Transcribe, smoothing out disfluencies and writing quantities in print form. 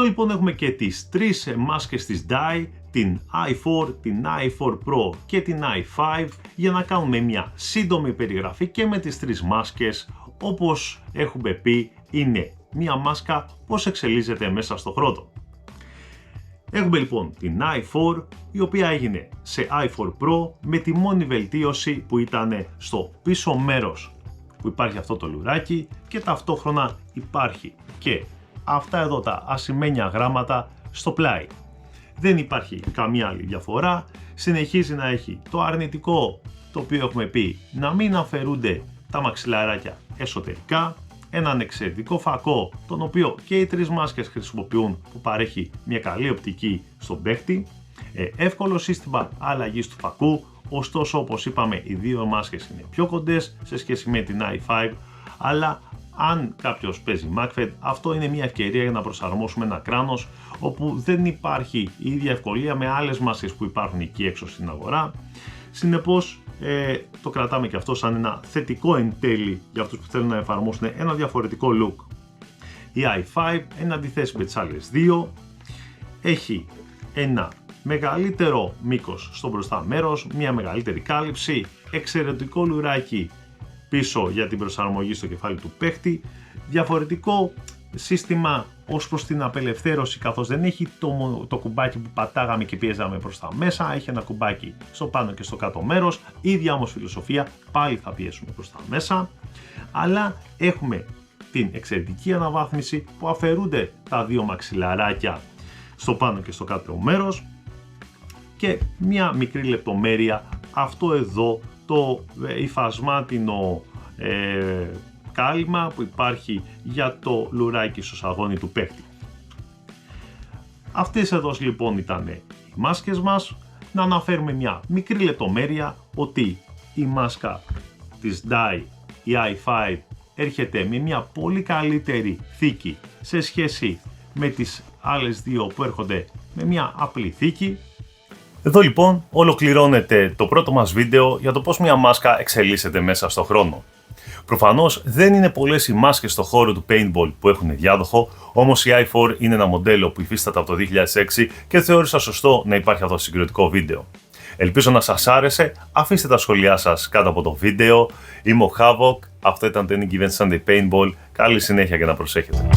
Εδώ λοιπόν έχουμε και τις τρεις μάσκες της Dye, την i4, την i4 Pro και την i5, για να κάνουμε μια σύντομη περιγραφή και με τις τρεις μάσκες. Όπως έχουμε πει, είναι μια μάσκα πώς εξελίσσεται μέσα στο χρόνο. Έχουμε λοιπόν την i4, η οποία έγινε σε i4 Pro με τη μόνη βελτίωση που ήταν στο πίσω μέρος που υπάρχει αυτό το λουράκι, και ταυτόχρονα υπάρχει και αυτά εδώ τα ασημένια γράμματα στο πλάι. Δεν υπάρχει καμία άλλη διαφορά. Συνεχίζει να έχει το αρνητικό, το οποίο έχουμε πει να μην αφαιρούνται τα μαξιλαράκια εσωτερικά, έναν εξαιρετικό φακό, τον οποίο και οι τρεις μάσκες χρησιμοποιούν, που παρέχει μια καλή οπτική στον παίχτη, εύκολο σύστημα αλλαγής του φακού. Ωστόσο, όπως είπαμε, οι δύο μάσκες είναι πιο κοντές σε σχέση με την i5, αλλά αν κάποιος παίζει MagFed, αυτό είναι μια ευκαιρία για να προσαρμόσουμε ένα κράνος όπου δεν υπάρχει η ίδια ευκολία με άλλες μάσκες που υπάρχουν εκεί έξω στην αγορά. Συνεπώς το κρατάμε και αυτό σαν ένα θετικό εν τέλει για αυτούς που θέλουν να εφαρμόσουν ένα διαφορετικό look. Η i5, εν αντιθέσει με τις άλλες δύο, έχει ένα μεγαλύτερο μήκος στο μπροστά μέρος, μια μεγαλύτερη κάλυψη, εξαιρετικό λουράκι πίσω για την προσαρμογή στο κεφάλι του παίχτη, διαφορετικό σύστημα ως προς την απελευθέρωση, καθώς δεν έχει το κουμπάκι που πατάγαμε και πιέζαμε προς τα μέσα, έχει ένα κουμπάκι στο πάνω και στο κάτω μέρος, ίδια όμως φιλοσοφία, πάλι θα πιέσουμε προς τα μέσα, αλλά έχουμε την εξαιρετική αναβάθμιση που αφαιρούνται τα δύο μαξιλαράκια στο πάνω και στο κάτω μέρος, και μια μικρή λεπτομέρεια, αυτό εδώ το υφασμάτινο κάλυμα που υπάρχει για το λουράκι στο σαγόνι του παίχτη. Αυτές εδώ λοιπόν ήταν οι μάσκες μας. Να αναφέρουμε μια μικρή λεπτομέρεια, ότι η μάσκα της Dye, η i5, έρχεται με μια πολύ καλύτερη θήκη σε σχέση με τις άλλες δύο που έρχονται με μια απλή θήκη. Εδώ λοιπόν ολοκληρώνεται το πρώτο μας βίντεο για το πώς μια μάσκα εξελίσσεται μέσα στο χρόνο. Προφανώς δεν είναι πολλές οι μάσκες στο χώρο του paintball που έχουν διάδοχο, όμως η i4 είναι ένα μοντέλο που υφίσταται από το 2006 και θεώρησα σωστό να υπάρχει αυτό το συγκριτικό βίντεο. Ελπίζω να σας άρεσε, αφήστε τα σχόλιά σας κάτω από το βίντεο. Είμαι ο Havoc, αυτό ήταν το Any Given Sunday Paintball, καλή συνέχεια και να προσέχετε.